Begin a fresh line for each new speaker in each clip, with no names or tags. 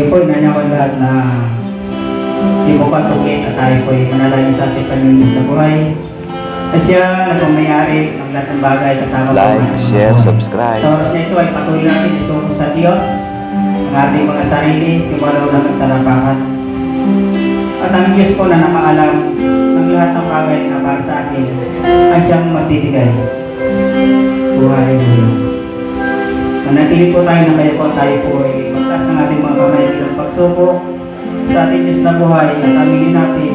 po inanyawan lahat na di po patugin at tayo po manalangin sa ating Panginoon sa buhay. At siya na po may-ari ng lahat ng bagay kasama
Like, share, subscribe.
Sa oras na ito ay patuloy natin isuko sa Diyos ang ating mga sarili, simulaw ng nagtalapakan. At ang Diyos po na nakaalam ng lahat ng bagay na para sa atin ay siyang magbibigay. Buhay mo. Manatili po tayo na kayo po ay magtas ng ating mga kamay bilang pagsubok sa ating Diyos na buhay at aminin natin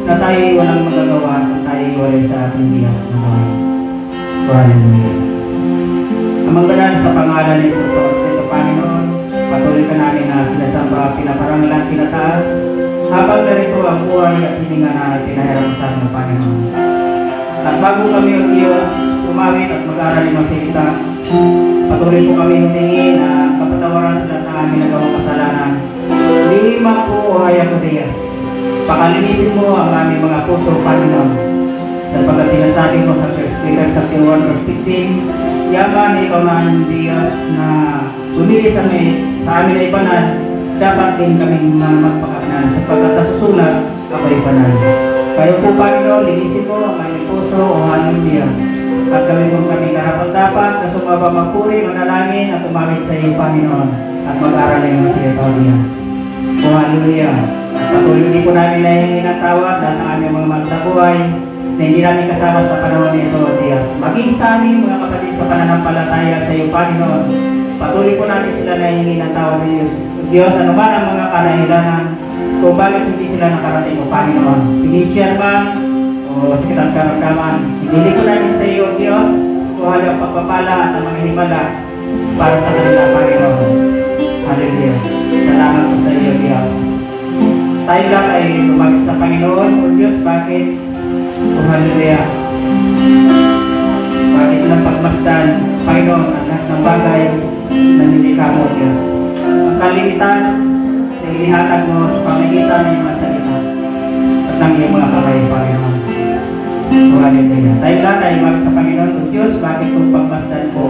na tayo ay walang magagawa at tayo ay walay sa ating Diyos na buhay. Buhay mo. Amang ganaan sa pangalan ni Jesus sa Panginoon, patuloy ka namin na sinasamba pinaparangalan tinataas habang narito ang buhay at hininga na pinahiram sa ating Panginoon. At bago kami ang Diyos, umawit at mag-aral ng masilita, patuloy po kami humingi na kapatawaran sa lahat ng aming nagawang kasalanan. Lima po o hayang o Diyos. Pakalinisin mo ang aming mga puso, Panginoon. Sapagkat sinasabi mo sa 1 Peter chapter 1 verse 15, yaman ikaw man Diyos na bumili sa amin ay banal, dapat din kaming magpakapnan sapagkat nasusulat ako ay banal. Kayo po, Panginoon, linisin mo ang aming puso o hallelujah. At kami kung kami karapat-dapat na sumaba magpuri, manalangin at umamit sa iyo, Panginoon, at mag-aral ng mga salita o Diyos. O hallelujah. At patuloy din po namin na hihingi ng tawad at ang aming mga magsabuhay na hindi namin kasama sa panahon nito, O Diyos. Maging sa aming mga kapatid sa pananampalataya sa iyo, Panginoon, patuloy po namin sila na hihingi ng tawad ng Diyos. Diyos, ano man ang mga kanahilanan kung bakit hindi sila nakarating, O Panginoon. Pinisyan man o sakit karamdaman, hindi ko namin sa iyo, Diyos, kuha ang pagpapala at ang mga himala para sa kanila, Panginoon. Hallelujah. Salamat po sa iyo, Diyos. Tayo lang ay lumapit sa Panginoon, O Diyos, bakit? O hallelujah. Bakit lang pagmasdan, Panginoon, ang lahat ng bagay na nilikha mo, Diyos. Ang kalimitan na inihatag mo sa pamagitan ng mga salita at ng iyong mga kamay, Panginoon. O hallelujah. Tayo lang ay lumapit sa Panginoon, O Diyos, bakit kung pagmasdan ko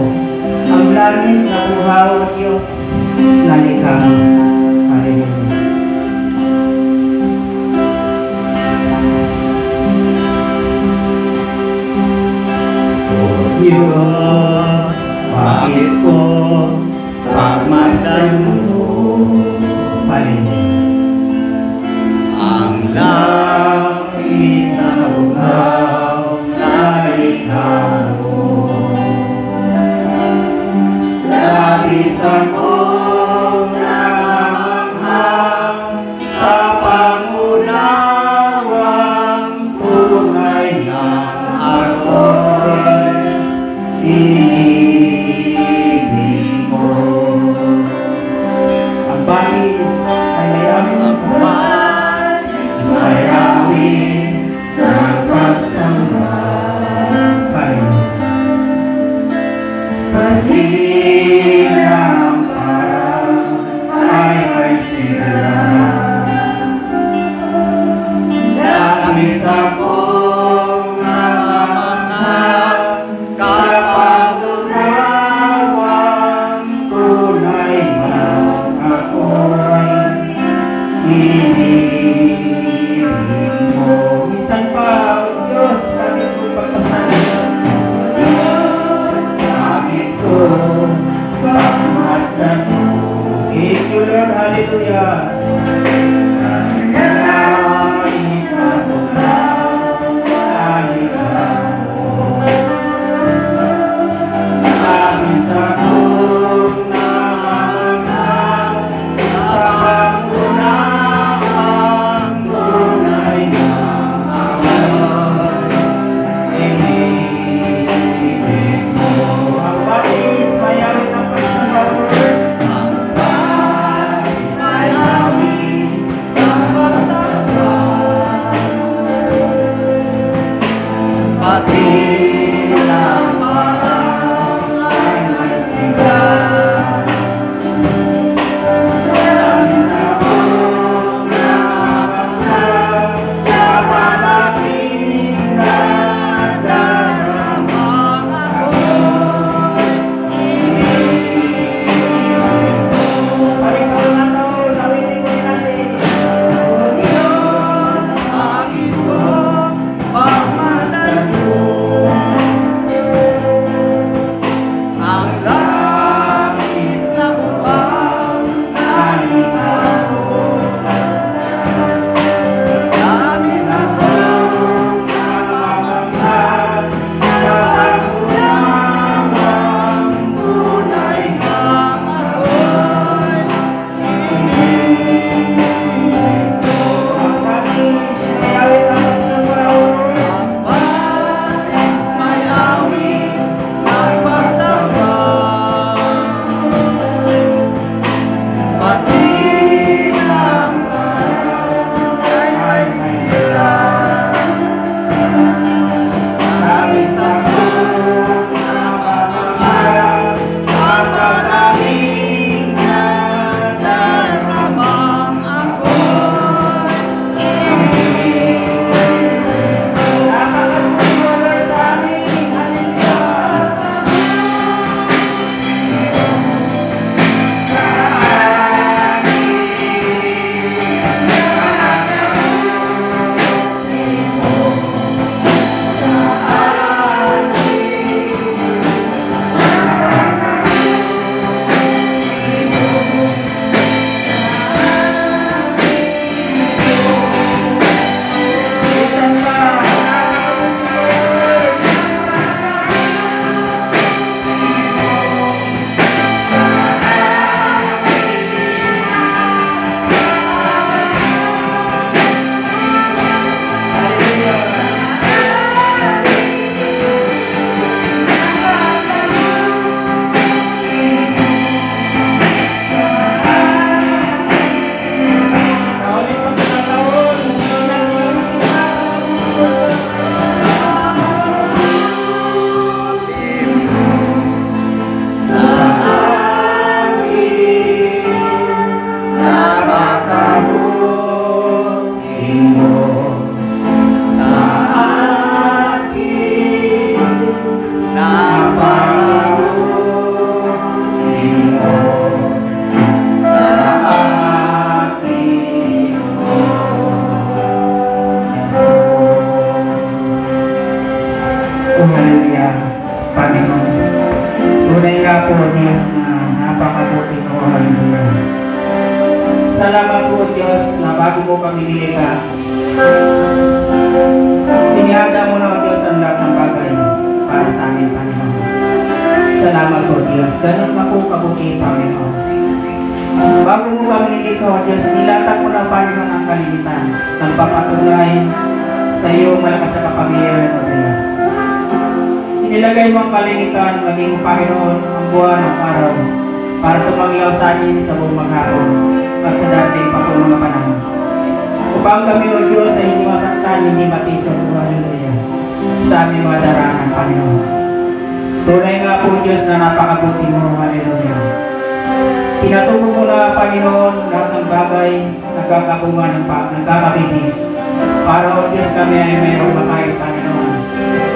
ang langit na buhaw, O Diyos, na nilikha mo. Hallelujah. Diyos, bakit ko pagmasdan mo? Hallelujah. Ang langit na buhaw na nilikha mo. Labis akong namamanghang sa pangunawang tunay na ako'y ibig mo. Ang bangis ay may aming pagpapalis, may awit ng pagsamba. Pati ang parang ay may sila. Labis akong namamanghang kapag umawang tunay na ako'y ibig mo. Minsan pa, Diyos, bakit ko pagpasalan? Bakit ko pagmasdan mo? Thank you, Lord. Hallelujah. Diyos, na bago mo kami nilikha, inihanda mo na, O Diyos, ang lahat ng bagay para sa amin, Panginoon. Salamat, O Diyos. Ganun na po kabuti, Panginoon. Bago mo kami nilikha, O Diyos, nilatag mo na, Panginoon, ang kalimitan. Nagpapatunay sa iyo malakas na kapangyarihan, O Diyos. Inilagay mo ang kalimitan, maging Panginoon, ang buwan ng araw, para tumanglaw sa amin sa buong maghapon at sa dating pa po mga panahon. Upang kami, O Diyos, ay hindi masaktan, hindi matisod, O Hallelujah, sa aming mga darangan, Panginoon. Tunay nga po, Diyos, na napakabuti mo, Hallelujah. Tinatubo mo na, Panginoon, lahat ng bagay nagkakabunga ng nagkakabiti. Para, O Diyos, kami ay mayroong makain, Panginoon.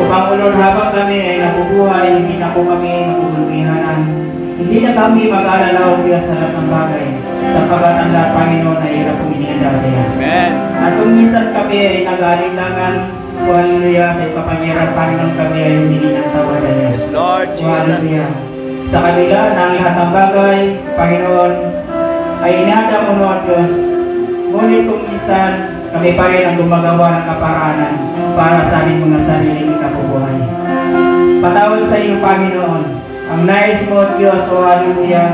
Upang, O Lord, habang kami ay nabubuhay, hindi na po kami magugulgihanan. Hindi na kami mag-alala, O Diyos, sa lahat ng bagay. Sapagat ang lahat, Panginoon, ay hirap po iniinda, O Diyos.
Amen.
At kung minsan kami ay nag-alinlangan, O Hallelujah, sa ipapangyaran, Panginoon, kami ay humingi ng tawad, O Diyos.
Yes, Lord
O
Jesus.
Hallelujah. Sa kanila, na ang lahat ng bagay, Panginoon, ay inihanda mo, O Diyos. Ngunit kung minsan, kami pa rin ang gumagawa ng kaparaanan para sa aming mga sariling ikabubuhay. Patawad sa iyo, Panginoon, ang nais mo, Diyos, O Hallelujah,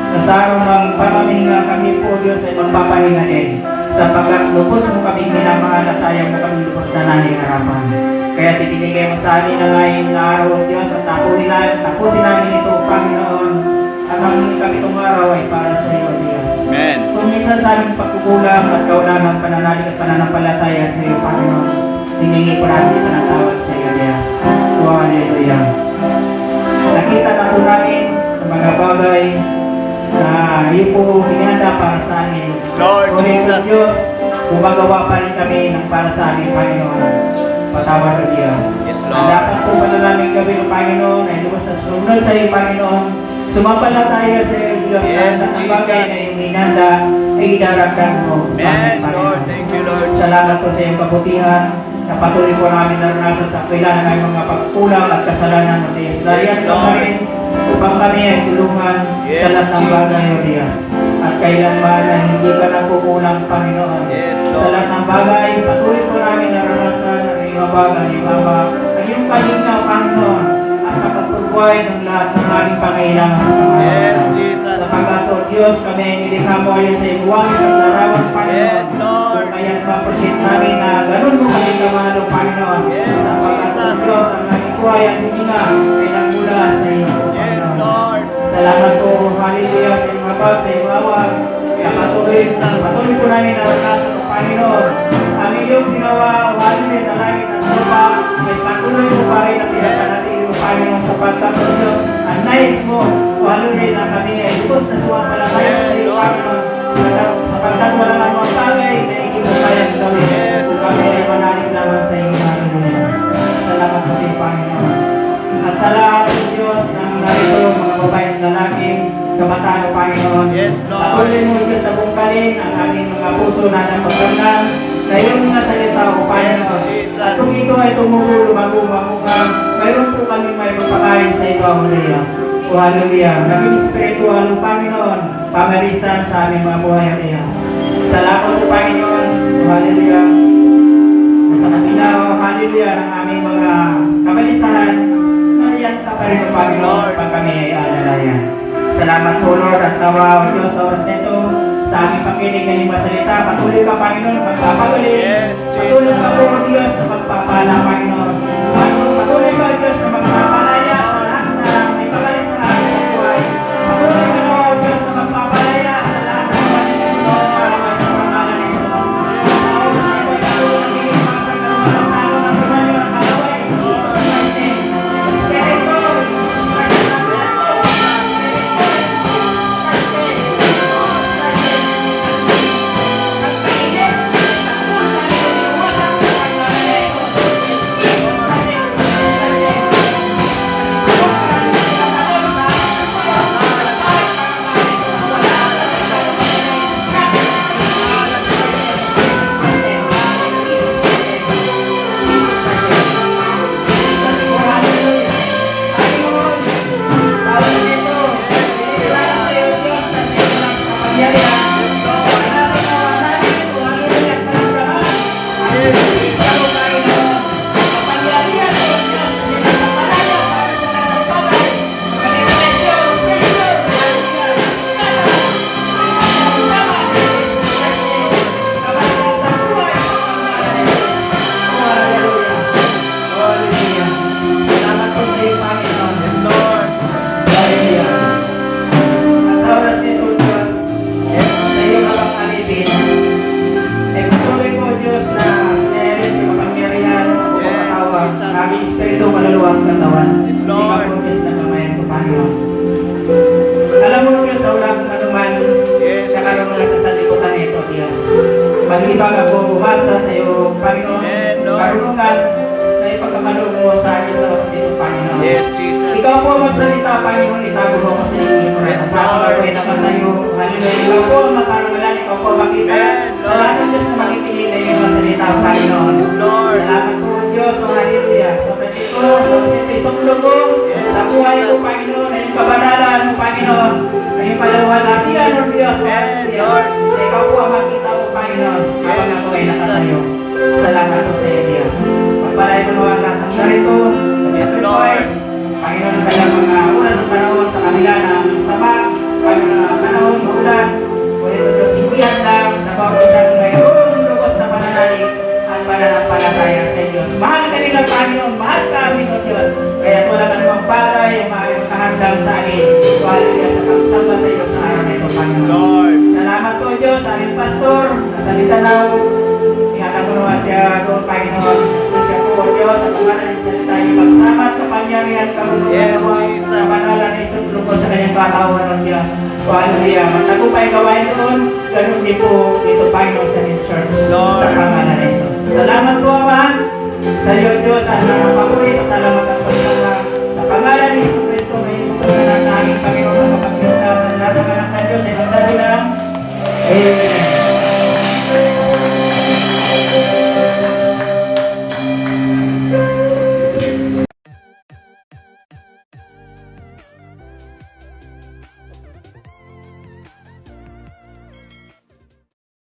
sa sarong ng pamaminga kami po, Diyos, ay magpapahinga din, sapagkat lubos mo kaming minamahal at ayaw mo kaming lubos na naning harapan. Kaya titinigay mo sa amin na ngayon na araw, Diyos, at tapusin namin ito, Panginoon, at ang kami itong araw ay para sa iyo, Diyos.
Amen.
Kung minsan sa aming pagkukulang at kaulangang pananalig at pananampalataya sa iyo, Panginoon, hiningi po namin ipanatawad sa iyo, Diyos. O Hallelujah. Nakita na po namin sa mga bagay na iyo po hinihanda para sa amin.
Lord
Ngunit,
Jesus.
Diyos, gumagawa pa rin kami ng para sa amin, Panginoon. Patawad, O Diyos.
Yes,
Ang
Lord.
dapat po pala namin gawin, O Panginoon, ay lubos na sumunod sa iyo, Panginoon. Sumampalataya sa iyo, Diyos.
Yes,
At ang bagay
Jesus.
na iyong hinihanda ay idaragdag mo sa amin,
Amen,
Panginoon.
Lord. Thank you, Lord
Salamat po
Jesus.
sa iyong kabutihan na patuloy po namin naranasan sa kailangan ng aming mga pagkulang at kasalanan, O Diyos. Larian ka
Lord.
rin upang kami ay tulungan
Yes,
sa lahat ng
Jesus.
bagay, O Diyos. At kailanman na hindi ka nagkukulang, Panginoon.
Yes,
Sa
Lord.
lahat ng bagay, patuloy po namin naranasan ang iyong bagay, Baba. Ang iyong kalinga, Panginoon, at kapagpagbuhay ng lahat ng aming pangailangan sa Panginoon.
Yes, Jesus.
Sapagat, O Diyos, kami ay nilikha mo ayon sa iyong buwangin at larawan, Panginoon.
Yes, Lord.
Kaya ma-appreciate namin na ganun mo kami kamalo, Panginoon.
Yes,
Sapagat, O
Jesus.
Diyos, ang aming buhay at hininga ay nagmula sa iyo,
Yes,
Panginoon.
Lord.
Salamat po, Hallelujah, sa iyong mabag, sa iyong awag.
Yes, Jesus.
Patuloy po namin naranasan, O Panginoon. Ang iyong ginawa, O Hallelujah, na langit at lupa, ay patuloy mo pa rin na pinapanatili, O Panginoon, sapagkat, O Diyos, ang nais mo, O Hallelujah, na kami ay lubos na sumampalataya sa iyo, Panginoon. Sapagkat walang anumang bagay na hindi mo kayang gawin.
Yes,
Kami ay
Jesus.
manalig lamang sa iyo, Hallelujah. Salamat po sa iyo, Panginoon. At sa lahat, O Diyos, ng narito, mga babae at lalaki, kabataan, O Panginoon.
Yes, Lord.
Patuloy mo, Diyos, na bungkalin ang aming mga puso na napagdandan na iyong mga salita, O Panginoon.
Yes, Jesus.
At kung ito ay tumugo, lumago, mamukang, mayroon po kami may magpakain sa ito, Hallelujah. O Hallelujah. Naging spiritual, O Panginoon, pamarisan sa aming mga buhay, Hallelujah. Salamat, O Panginoon, O Hallelujah. Sa kanila, O Hallelujah, ng aming mga kabalisahan, nariyan ka pa rin, O Panginoon,
Lord.
pag kami ay alalayan. Salamat po, Lord, at nawa, O Diyos, sa oras nito, sa aming pakinig ng iyong masalita. Patuloy ka, Panginoon, magpapagaling.
Yes,
Patuloy
Jesus.
ka po, O Diyos, na magpapala, Panginoon. Patuloy ka, O Diyos, na magpapalaya sa lahat na may pagalis sa aming buhay. Patuloy ka, O Diyos, na magpapalaya sa lahat ng pagkakas sa pangalan ng Diyos. Mag-ibang ako bumasa sa iyo, Panginoon.
Amen, Lord.
Karunungan na ipagkamaloob mo sa akin sa dito, Panginoon.
Yes, Jesus.
Ikaw po magsalita, Panginoon, itago mo ako sa inyo.
Yes,
At
Lord.
makakawin naman tayo. Hallelujah. Ikaw po ang makarangalan, ikaw po makita.
Amen, Lord.
Salamat Diyos sa makikinig na iyong mga salita, Panginoon.
Yes, Lord.
Salamat po, Diyos. O hallelujah. Sa pagkito, sa isuklo ko,
Yes,
sa buhay ko,
Jesus.
Panginoon, na iyong kabanalan mo, Panginoon. Na iyong palawalaan, O Diyos. O
Amen,
hallelujah.
Lord.
Na ikaw po ang makita mo, Panginoon. Habang
Yes,
ako ay
Jesus.
nakatayo. Salamat po sa iyo, Diyos. Pagpalay mo naman lahat ng narito.
Yes, Lord.
Panginoon, ang kanyang mga ulan sa panahon sa kanila ng sama, Panginoon ang panahon, maulan, ngunit o Diyos, iwihan lang sa bawat isang mayroon lubos na pananalig at pananampalataya sa Diyos. Mahal ka nila, Panginoon, mahal ka amin, O Diyos, kaya wala ka namang bagay ang maaaring makahandang sa akin. Hallelujah, sa pagsamba sa iyo sa araw na ito, Panginoon.
Lord.
Salamat po, Diyos, sa aming pastor, sa Mindanao. Ingatan mo naman siya doon, Panginoon. Siya po, O Diyos, sa pangalan ng salita niyo, magsama at kapangyarihan, karunungan
Yes,
naman,
Jesus.
sa pangalan ng Isus, lubos sa kanyang katawan, O Diyos. O hallelujah, magtagumpay gawain doon, ganun din po dito, Panginoon, sa New Church,
Lord.
sa pangalan ng Isus. Salamat po, Ama, sa iyo, Diyos, at nakapakuri, pasalamat at pagsama. Sa pangalan ni Isus Cristo, may ipagkakas sa aking Panginoon, at kapagpinta, sa lahat ng anak ng Diyos, ay magsabi lang, Amen.